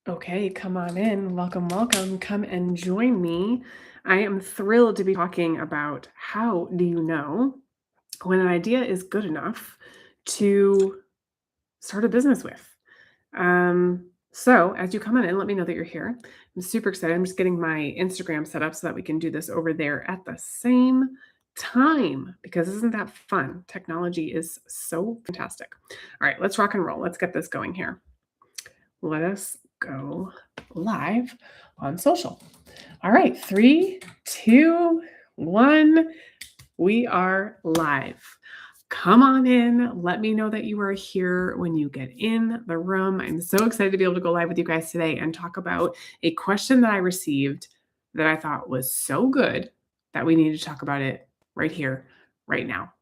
Okay, come on in. Welcome, welcome. Come and join me. I am thrilled to be talking about how do you know when an idea is good enough to start a business with. So as you come on in, let me know that you're here. I'm super excited. I'm just getting my Instagram set up so that we can do this over there at the same time because isn't that fun? Technology is so fantastic. All right, let's rock and roll. Let's get this going here. Let us go live on social. All right, 3, 2, 1. We are live. Come on in. Let me know that you are here when you get in the room. I'm so excited to be able to go live with you guys today and talk about a question that I received that I thought was so good that we need to talk about it right here, right now.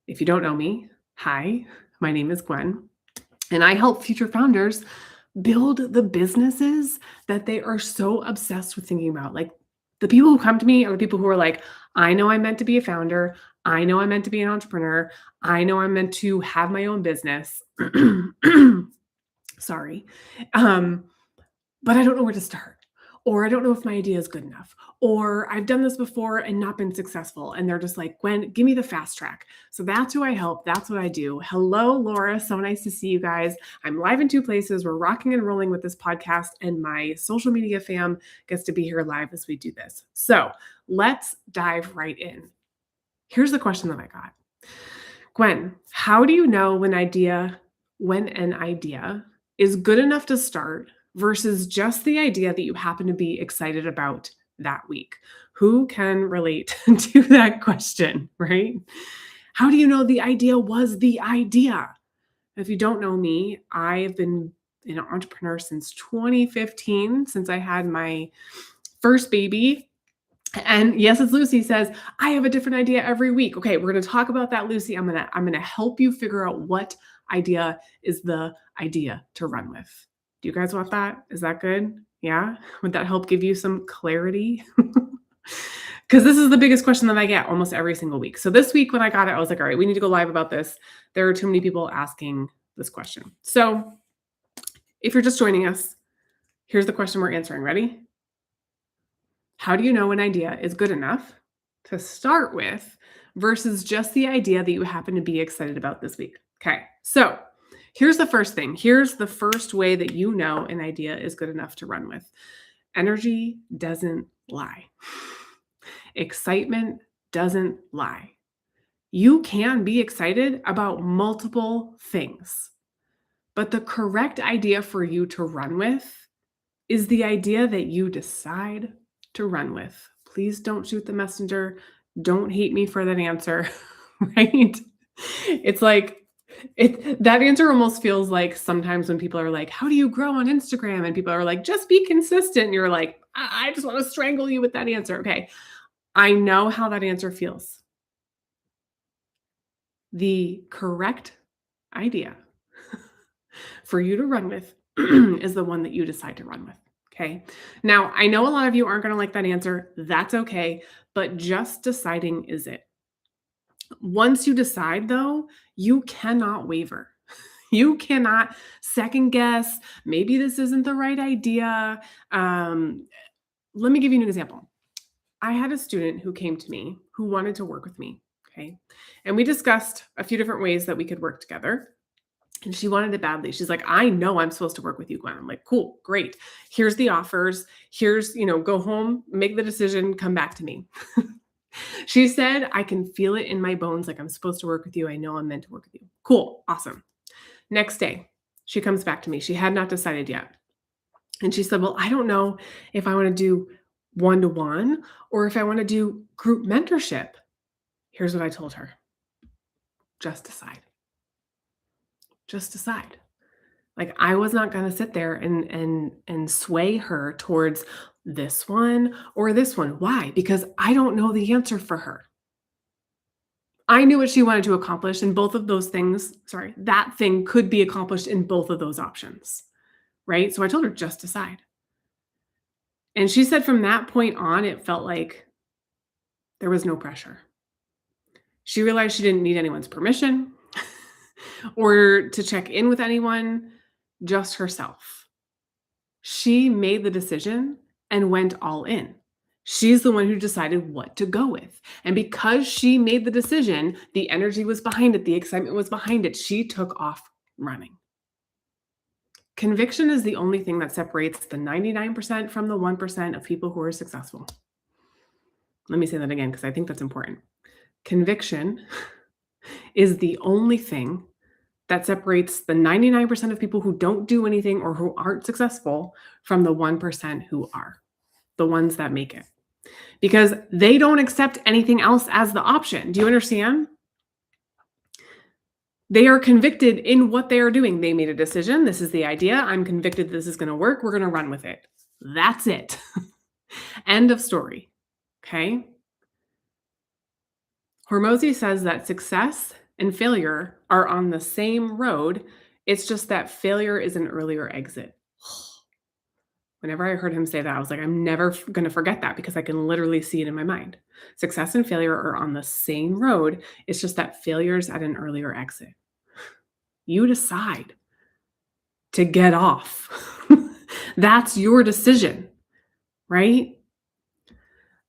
If you don't know me, hi, my name is Gwen, and I help future founders build the businesses that they are so obsessed with thinking about. Like the people who come to me are the people who are like, I know I'm meant to be a founder. I know I'm meant to be an entrepreneur. I know I'm meant to have my own business. Sorry. Um, but I don't know where to start. Or I don't know if my idea is good enough. Or I've done this before and not been successful. And they're just like, Gwen, give me the fast track. So that's who I help. That's what I do. Hello, Laura. So nice to see you guys. I'm live in 2 places. We're rocking and rolling with this podcast, and my social media fam gets to be here live as we do this. So let's dive right in. Here's the question that I got. Gwen, how do you know when an idea is good enough to start versus just the idea that you happen to be excited about that week? Who can relate to that question, right? How do you know the idea was the idea? If you don't know me, I've been an entrepreneur since 2015, since I had my first baby. And yes, as Lucy says, I have a different idea every week. Okay, we're going to talk about that, Lucy. I'm going to help you figure out what idea is the idea to run with. Do you guys want that? Is that good? Yeah? Would that help give you some clarity? Because this is the biggest question that I get almost every single week. So this week when I got it, I was like, all right, we need to go live about this. There are too many people asking this question. So if you're just joining us, here's the question we're answering. Ready? How do you know an idea is good enough to start with versus just the idea that you happen to be excited about this week? Okay, so here's the first thing. Here's the first way that you know an idea is good enough to run with. Energy doesn't lie. Excitement doesn't lie. You can be excited about multiple things, but the correct idea for you to run with is the idea that you decide to run with. Please don't shoot the messenger. Don't hate me for that answer, right? It's like that answer almost feels like sometimes when people are like, "How do you grow on Instagram?" and people are like, "Just be consistent." And you're like, I just want to strangle you with that answer." Okay. I know how that answer feels. The correct idea for you to run with is the one that you decide to run with. Okay. Now, I know a lot of you aren't going to like that answer. That's okay. But just deciding is it. Once you decide, though, you cannot waver. You cannot second guess. Maybe this isn't the right idea. Let me give you an example. I had a student who came to me who wanted to work with me. Okay. And we discussed a few different ways that we could work together. And she wanted it badly. She's like, I know I'm supposed to work with you, Gwen. I'm like, cool, great. Here's the offers. Here's, go home, make the decision, come back to me. She said, I can feel it in my bones. Like I'm supposed to work with you. I know I'm meant to work with you. Cool. Awesome. Next day, she comes back to me. She had not decided yet. And she said, well, I don't know if I want to do one-to-one or if I want to do group mentorship. Here's what I told her. Just decide. Just decide. Like I was not going to sit there and sway her towards this one or this one. Why? Because I don't know the answer for her. I knew what she wanted to accomplish and both of those things, that thing could be accomplished in both of those options. Right? So I told her just decide. And she said from that point on it felt like there was no pressure. She realized she didn't need anyone's permission or to check in with anyone, just herself. She made the decision and went all in. She's the one who decided what to go with. And because she made the decision, the energy was behind it, the excitement was behind it. She took off running. Conviction is the only thing that separates the 99% from the 1% of people who are successful. Let me say that again because I think that's important. Conviction is the only thing that separates the 99% of people who don't do anything or who aren't successful from the 1% who are, the ones that make it. Because they don't accept anything else as the option. Do you understand? They are convicted in what they are doing. They made a decision. This is the idea. I'm convicted this is going to work. We're going to run with it. That's it. End of story. Okay. Hormozy says that success and failure are on the same road. It's just that failure is an earlier exit. Whenever I heard him say that, I was like, I'm never going to forget that because I can literally see it in my mind. Success and failure are on the same road. It's just that failure's at an earlier exit. You decide to get off. That's your decision, right?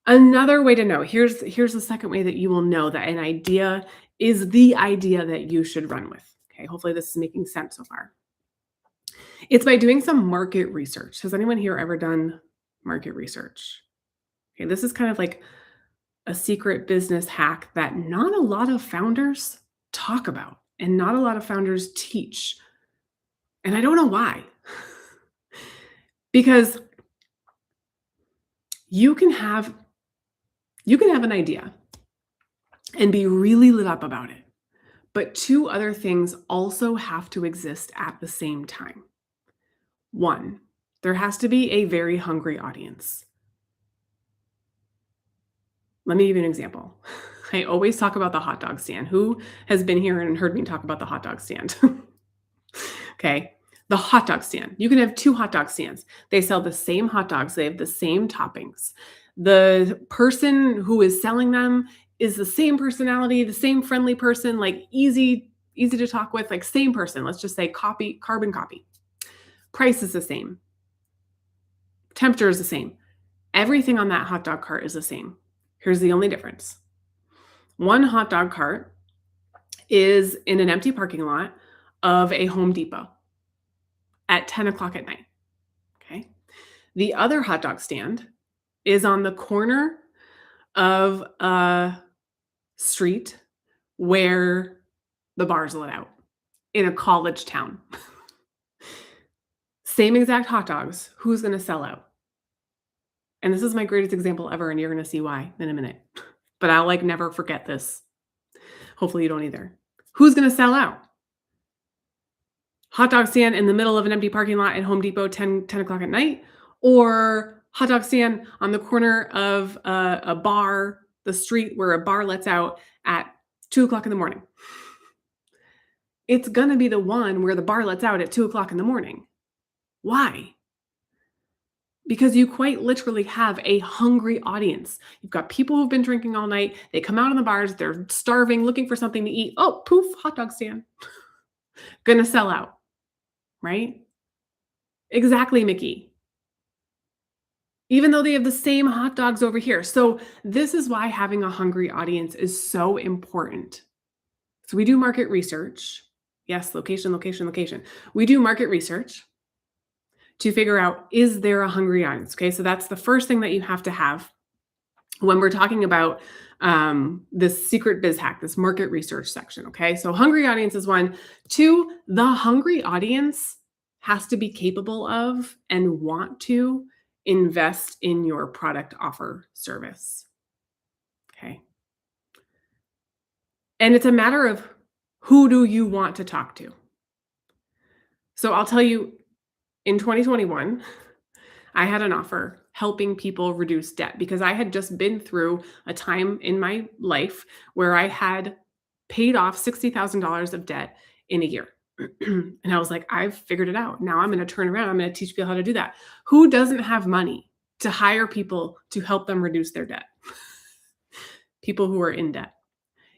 Another way to know, here's the second way that you will know that an idea is the idea that you should run with. Okay, hopefully this is making sense so far. It's by doing some market research. Has anyone here ever done market research? Okay, this is kind of like a secret business hack that not a lot of founders talk about and not a lot of founders teach. And I don't know why. Because you can have an idea and be really lit up about it. But two other things also have to exist at the same time. One, there has to be a very hungry audience. Let me give you an example. I always talk about the hot dog stand. Who has been here and heard me talk about the hot dog stand? Okay. The hot dog stand. You can have two hot dog stands. They sell the same hot dogs. They have the same toppings. The person who is selling them is the same personality, the same friendly person, like easy to talk with, like same person. Let's just say carbon copy. Price is the same. Temperature is the same. Everything on that hot dog cart is the same. Here's the only difference. One hot dog cart is in an empty parking lot of a Home Depot at 10 o'clock at night. Okay. The other hot dog stand is on the corner of a street where the bars let out in a college town. Same exact hot dogs. Who's going to sell out? And this is my greatest example ever, and you're going to see why in a minute. But I'll never forget this. Hopefully you don't either. Who's going to sell out? Hot dog stand in the middle of an empty parking lot at Home Depot 10 o'clock at night, or hot dog stand on the corner of a bar, the street where a bar lets out at 2 o'clock in the morning. It's going to be the one where the bar lets out at 2 o'clock in the morning. Why? Because you quite literally have a hungry audience. You've got people who've been drinking all night. They come out in the bars. They're starving, looking for something to eat. Oh, poof, hot dog stand. Gonna sell out, right? Exactly, Mickey. Even though they have the same hot dogs over here. So this is why having a hungry audience is so important. So we do market research. Yes, location, location, location. We do market research to figure out, is there a hungry audience? Okay, so that's the first thing that you have to have when we're talking about this secret biz hack, this market research section. Okay, so hungry audience is one. Two, the hungry audience has to be capable of and want to invest in your product, offer, service. Okay. And it's a matter of who do you want to talk to? So I'll tell you, in 2021, I had an offer helping people reduce debt because I had just been through a time in my life where I had paid off $60,000 of debt in a year. And I was like, I've figured it out. Now I'm going to turn around. I'm going to teach people how to do that. Who doesn't have money to hire people to help them reduce their debt? People who are in debt.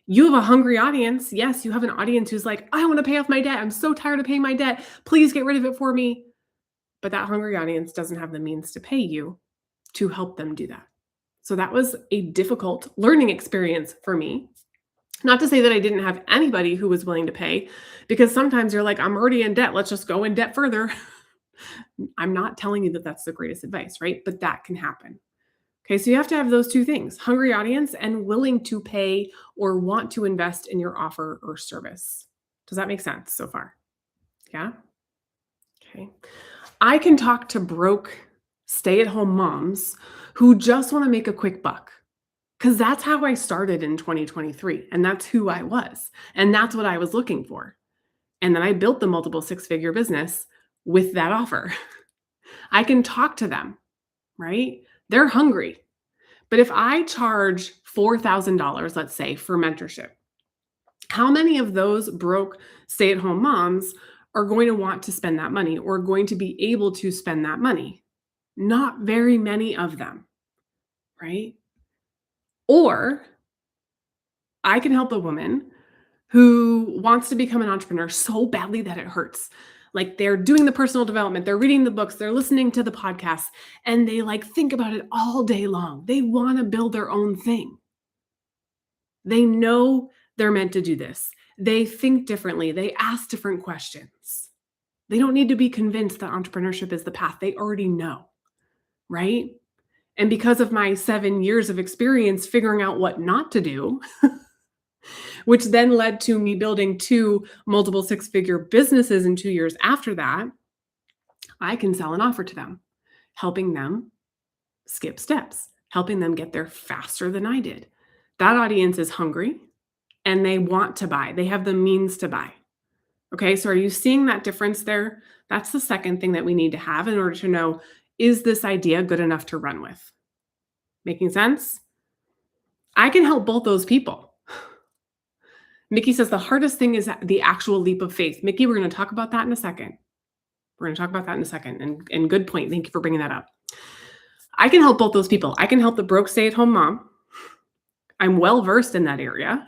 You have a hungry audience. Yes, you have an audience who's like, I want to pay off my debt. I'm so tired of paying my debt. Please get rid of it for me. but that hungry audience doesn't have the means to pay you to help them do that. So that was a difficult learning experience for me. Not to say that I didn't have anybody who was willing to pay, because sometimes you're like, I'm already in debt. Let's just go in debt further. I'm not telling you that that's the greatest advice, right? But that can happen. Okay, so you have to have those two things: hungry audience and willing to pay or want to invest in your offer or service. Does that make sense so far? Yeah. Okay. I can talk to broke stay at home moms who just want to make a quick buck, because that's how I started in 2023. And that's who I was. And that's what I was looking for. And then I built the multiple six-figure business with that offer. I can talk to them, right? They're hungry. But if I charge $4,000, let's say, for mentorship, how many of those broke stay at home moms are going to want to spend that money or going to be able to spend that money? Not very many of them, right? Or I can help a woman who wants to become an entrepreneur so badly that it hurts. Like, they're doing the personal development, they're reading the books, they're listening to the podcasts, and they like think about it all day long. They want to build their own thing. They know they're meant to do this. They think differently. They ask different questions. They don't need to be convinced that entrepreneurship is the path. They already know, right? And because of my 7 years of experience figuring out what not to do, which then led to me building 2 multiple six-figure businesses in 2 years after that, I can sell an offer to them, helping them skip steps, helping them get there faster than I did. That audience is hungry and they want to buy. They have the means to buy. Okay, so are you seeing that difference there? That's the second thing that we need to have in order to know, is this idea good enough to run with? Making sense? I can help both those people. Mickey says the hardest thing is the actual leap of faith. Mickey, we're going to talk about that in a second. We're going to talk about that in a second. And good point. Thank you for bringing that up. I can help both those people. I can help the broke stay-at-home mom. I'm well versed in that area.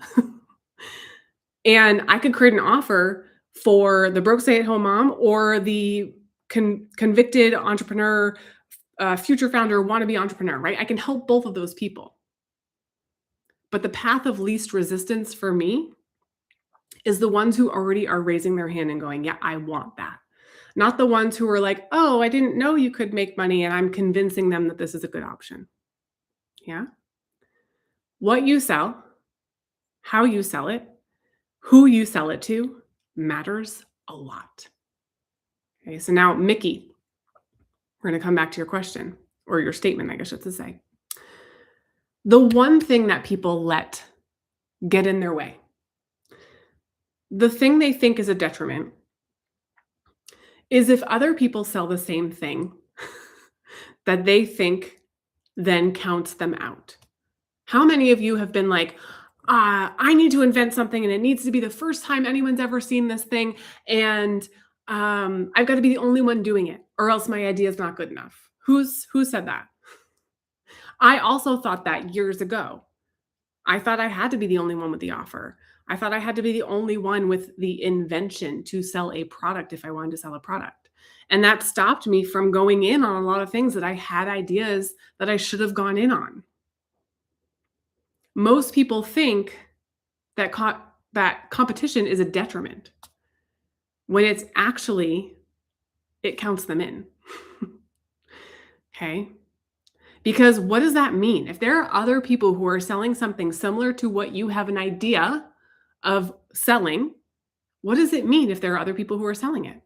And I could create an offer for the broke stay-at-home mom or the convicted entrepreneur, future founder, wannabe entrepreneur, right? I can help both of those people. But the path of least resistance for me is the ones who already are raising their hand and going, yeah, I want that. Not the ones who are like, oh, I didn't know you could make money, and I'm convincing them that this is a good option. Yeah. What you sell, how you sell it, who you sell it to matters a lot. Okay, so now, Mickey, we're going to come back to your question, or your statement, I guess I should say. The one thing that people let get in their way, the thing they think is a detriment, is if other people sell the same thing that they think then counts them out. How many of you have been like, I need to invent something and it needs to be the first time anyone's ever seen this thing, and I've got to be the only one doing it or else my idea is not good enough? Who said that? I also thought that years ago. I thought I had to be the only one with the offer. I thought I had to be the only one with the invention to sell a product if I wanted to sell a product. And that stopped me from going in on a lot of things that I had ideas that I should have gone in on. Most people think that that competition is a detriment when it's actually, it counts them in. Okay? Because what does that mean? If there are other people who are selling something similar to what you have an idea of selling, what does it mean if there are other people who are selling it?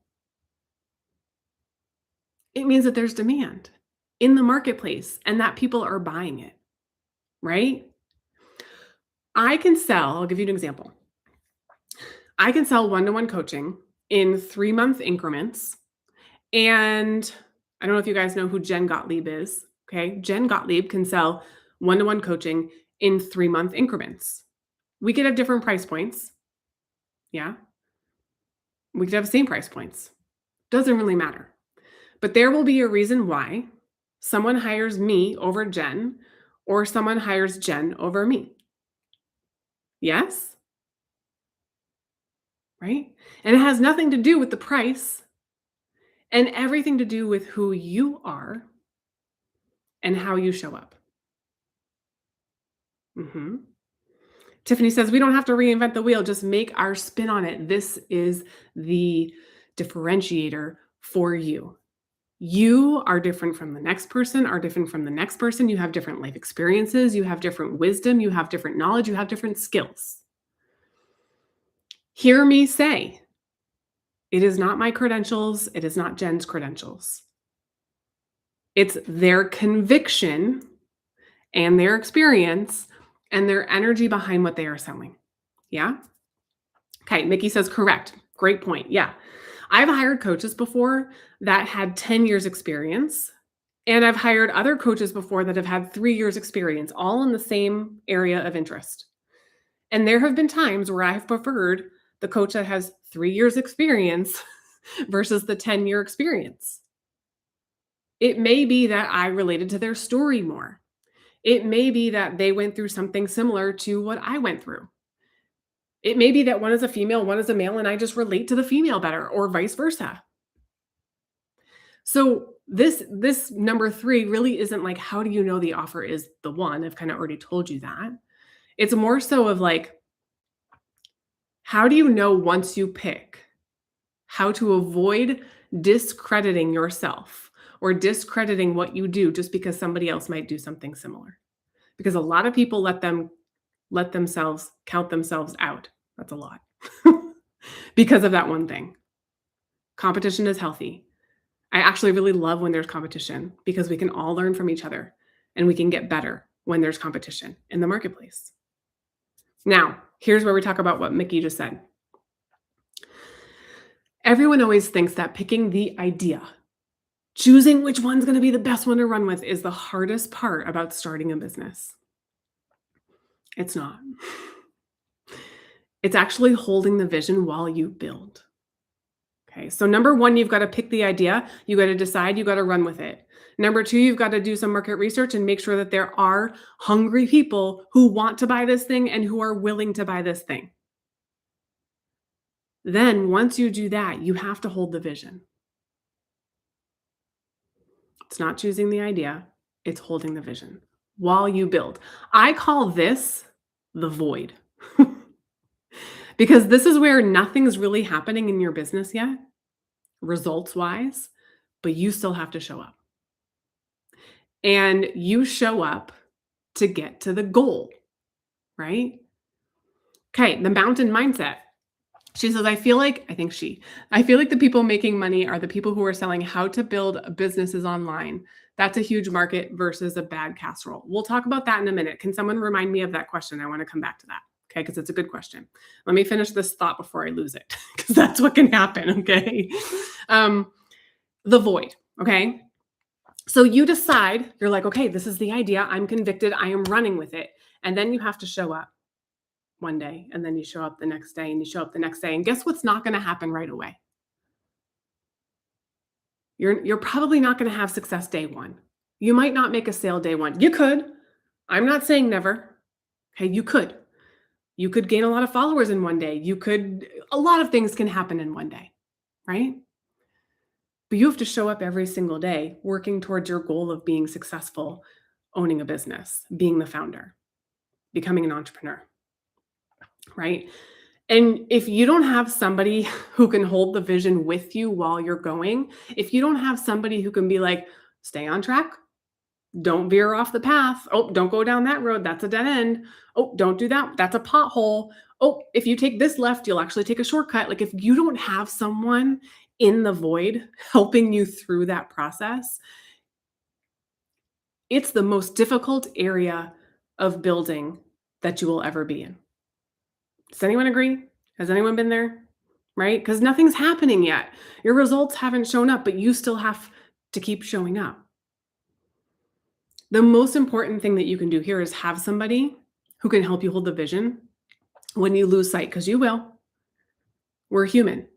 It means that there's demand in the marketplace and that people are buying it, right? I can sell, I'll give you an example. I can sell one-to-one coaching in 3-month increments. And I don't know if you guys know who Jen Gottlieb is. Okay. Jen Gottlieb can sell one-to-one coaching in 3-month increments. We could have different price points. Yeah. We could have the same price points. Doesn't really matter. But there will be a reason why someone hires me over Jen or someone hires Jen over me. Yes? Right? And it has nothing to do with the price. and everything to do with who you are and how you show up. Mhm. Tiffany says, we don't have to reinvent the wheel, just make our spin on it. This is the differentiator for you. You are different from the next person, are different from the next person. You have different life experiences, you have different wisdom, you have different knowledge, you have different skills. Hear me say, it is not my credentials, it is not Jen's credentials. It's their conviction and their experience and their energy behind what they are selling. Yeah? Okay, Mickey says correct. Great point. Yeah. I've hired coaches before that had 10 years experience, and I've hired other coaches before that have had 3 years experience, all in the same area of interest. And there have been times where I've preferred the coach that has 3 years experience versus the 10-year experience. It may be that I related to their story more. It may be that they went through something similar to what I went through. It may be that one is a female, one is a male, and I just relate to the female better, or vice versa. So this number 3 really isn't like, how do you know the offer is the one? I've kind of already told you that. It's more so of like, how do you know once you pick how to avoid discrediting yourself or discrediting what you do just because somebody else might do something similar? Because a lot of people let themselves count themselves out. That's a lot. Because of that one thing. Competition is healthy. I actually really love when there's competition because we can all learn from each other and we can get better when there's competition in the marketplace. Now, here's where we talk about what Mickey just said. Everyone always thinks that picking the idea, choosing which one's going to be the best one to run with, is the hardest part about starting a business. It's not. It's actually holding the vision while you build. Okay, so number 1, you've got to pick the idea. You got to decide, you got to run with it. Number 2, you've got to do some market research and make sure that there are hungry people who want to buy this thing and who are willing to buy this thing. Then once you do that, you have to hold the vision. It's not choosing the idea, it's holding the vision while you build. I call this the void. Because this is where nothing's really happening in your business yet, results-wise, but you still have to show up. And you show up to get to the goal, right? Okay, the mountain mindset. She says, I feel like the people making money are the people who are selling how to build businesses online. That's a huge market versus a bad casserole. We'll talk about that in a minute. Can someone remind me of that question? I want to come back to that. Okay, because it's a good question. Let me finish this thought before I lose it, because that's what can happen. Okay. The void. Okay. So you decide, you're like, okay, this is the idea. I'm convicted. I am running with it. And then you have to show up one day, and then you show up the next day, and you show up the next day. And guess what's not going to happen right away? You're probably not going to have success day 1. You might not make a sale day 1. You could. I'm not saying never. Okay, you could. You could gain a lot of followers in one day. A lot of things can happen in one day, right? But you have to show up every single day working towards your goal of being successful, owning a business, being the founder, becoming an entrepreneur, right? And if you don't have somebody who can hold the vision with you while you're going, if you don't have somebody who can be like, stay on track, don't veer off the path. Oh, don't go down that road. That's a dead end. Oh, don't do that. That's a pothole. Oh, if you take this left, you'll actually take a shortcut. Like if you don't have someone in the void helping you through that process, it's the most difficult area of building that you will ever be in. Does anyone agree? Has anyone been there? Right? Because nothing's happening yet. Your results haven't shown up, but you still have to keep showing up. The most important thing that you can do here is have somebody who can help you hold the vision when you lose sight, because you will. We're human.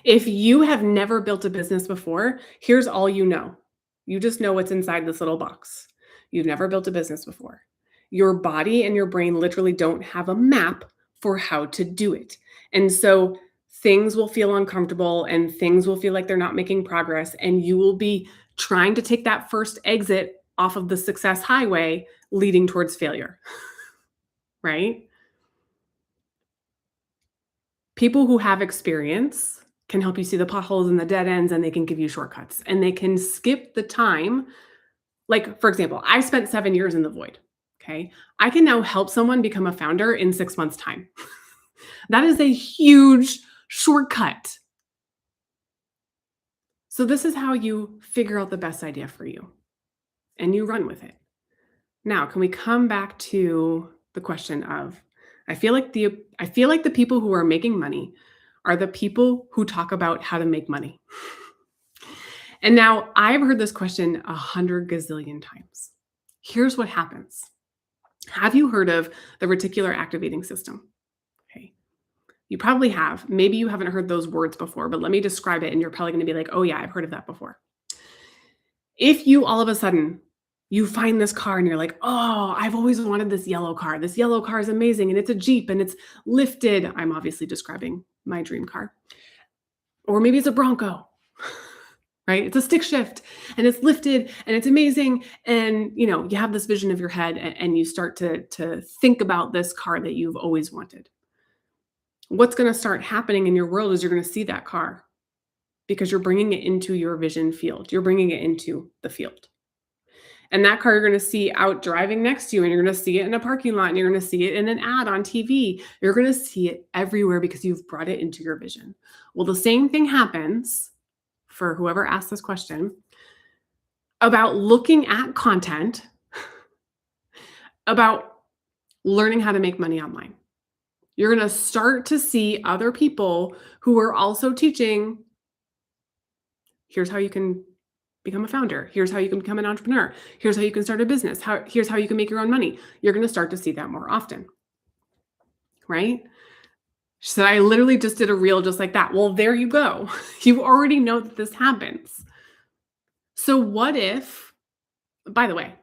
If you have never built a business before, here's all you know. You just know what's inside this little box. You've never built a business before. Your body and your brain literally don't have a map for how to do it. And so things will feel uncomfortable and things will feel like they're not making progress. And you will be trying to take that first exit off of the success highway leading towards failure, right? People who have experience can help you see the potholes and the dead ends, and they can give you shortcuts and they can skip the time. Like, for example, I spent 7 years in the void. Okay. I can now help someone become a founder in 6 months' time. That is a huge shortcut. So, this is how you figure out the best idea for you and you run with it. Now, can we come back to the question of I feel like the people who are making money are the people who talk about how to make money. And now I've heard this question 100 gazillion times. Here's what happens. Have you heard of the reticular activating system? Okay. You probably have. Maybe you haven't heard those words before, but let me describe it and you're probably going to be like, "Oh yeah, I've heard of that before." If you all of a sudden you find this car and you're like, "Oh, I've always wanted this yellow car. This yellow car is amazing and it's a Jeep and it's lifted." I'm obviously describing my dream car. Or maybe it's a Bronco. Right? It's a stick shift and it's lifted and it's amazing. And you have this vision of your head and you start to think about this car that you've always wanted. What's going to start happening in your world is you're going to see that car because you're bringing it into your vision field. You're bringing it into the field. And that car you're going to see out driving next to you, and you're going to see it in a parking lot, and you're going to see it in an ad on TV. You're going to see it everywhere because you've brought it into your vision. Well, the same thing happens for whoever asked this question about looking at content about learning how to make money online. You're going to start to see other people who are also teaching, here's how you can become a founder. Here's how you can become an entrepreneur. Here's how you can start a business. Here's how you can make your own money. You're going to start to see that more often, right? So I literally just did a reel just like that. Well, there you go. You already know that this happens. So what if, by the way,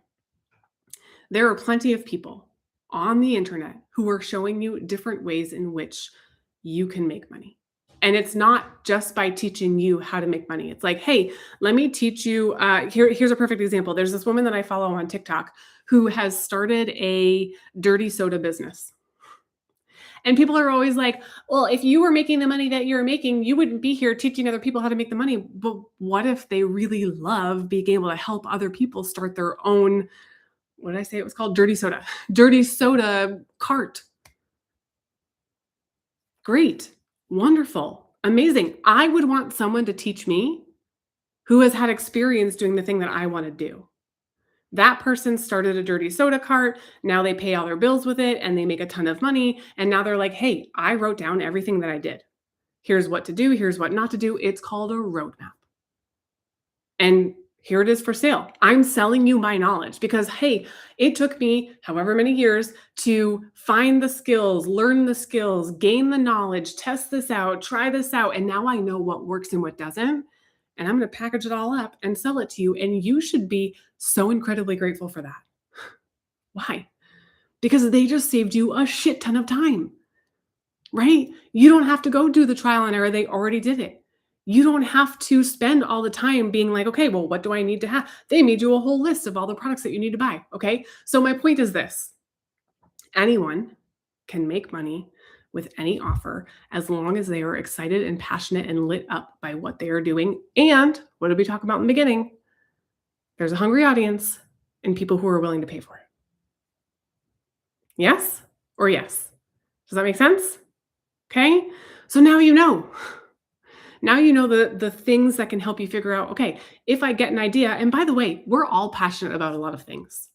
there are plenty of people on the internet who are showing you different ways in which you can make money. And it's not just by teaching you how to make money. It's like, hey, let me teach you. Here's a perfect example. There's this woman that I follow on TikTok who has started a dirty soda business. And people are always like, well, if you were making the money that you're making, you wouldn't be here teaching other people how to make the money. But what if they really love being able to help other people start their own, what did I say it was called? Dirty soda cart. Great. Wonderful. Amazing. I would want someone to teach me who has had experience doing the thing that I want to do. That person started a dirty soda cart. Now they pay all their bills with it and they make a ton of money. And now they're like, hey, I wrote down everything that I did. Here's what to do. Here's what not to do. It's called a roadmap. And here it is for sale. I'm selling you my knowledge because, hey, it took me however many years to find the skills, learn the skills, gain the knowledge, test this out, try this out. And now I know what works and what doesn't. And I'm going to package it all up and sell it to you. And you should be so incredibly grateful for that. Why? Because they just saved you a shit ton of time, right? You don't have to go do the trial and error. They already did it. You don't have to spend all the time being like, okay, well, what do I need to have? They made you a whole list of all the products that you need to buy. Okay. So my point is this: anyone can make money with any offer as long as they are excited and passionate and lit up by what they are doing. And what did we talk about in the beginning? There's a hungry audience and people who are willing to pay for it. Yes or yes? Does that make sense? Okay. So now you know. Now you know the things that can help you figure out, okay, if I get an idea, and by the way, we're all passionate about a lot of things.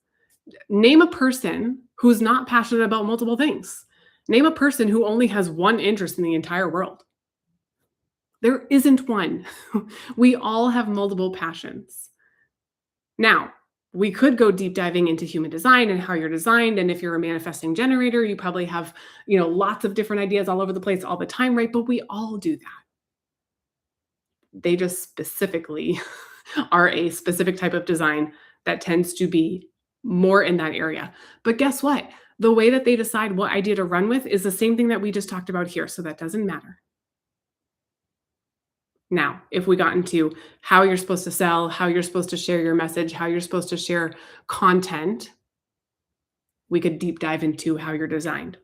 Name a person who's not passionate about multiple things. Name a person who only has one interest in the entire world. There isn't one. We all have multiple passions. Now, we could go deep diving into human design and how you're designed. And if you're a manifesting generator, you probably have, lots of different ideas all over the place all the time, right? But we all do that. They just specifically are a specific type of design that tends to be more in that area. But guess what? The way that they decide what idea to run with is the same thing that we just talked about here. So that doesn't matter. Now, if we got into how you're supposed to sell, how you're supposed to share your message, how you're supposed to share content, we could deep dive into how you're designed.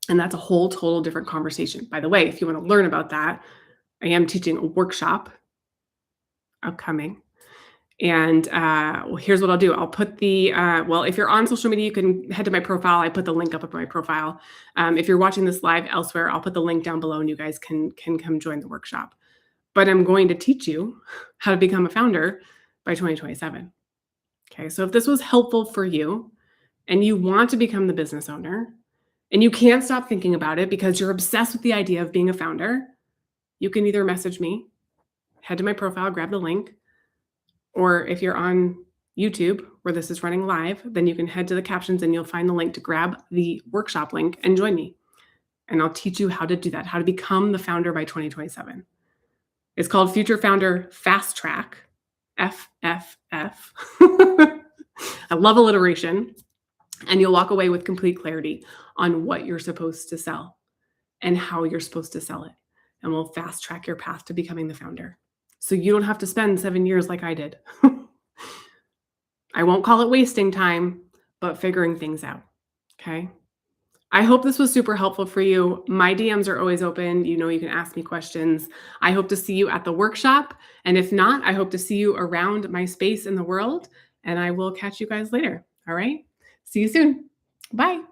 And that's a whole total different conversation. By the way, if you want to learn about that, I am teaching a workshop upcoming. And well, here's what I'll do. I'll put the, well, if you're on social media, you can head to my profile. I put the link up at my profile. If you're watching this live elsewhere, I'll put the link down below and you guys can come join the workshop. But I'm going to teach you how to become a founder by 2027. Okay. So if this was helpful for you and you want to become the business owner and you can't stop thinking about it because you're obsessed with the idea of being a founder, you can either message me, head to my profile, grab the link, or if you're on YouTube where this is running live, then you can head to the captions and you'll find the link to grab the workshop link and join me. And I'll teach you how to do that, how to become the founder by 2027. It's called Future Founder Fast Track, FFF. I love alliteration. And you'll walk away with complete clarity on what you're supposed to sell and how you're supposed to sell it. And we'll fast track your path to becoming the founder. So you don't have to spend 7 years like I did. I won't call it wasting time, but figuring things out. Okay. I hope this was super helpful for you. My DMs are always open. You know, you can ask me questions. I hope to see you at the workshop. And if not, I hope to see you around my space in the world. And I will catch you guys later. All right. See you soon. Bye.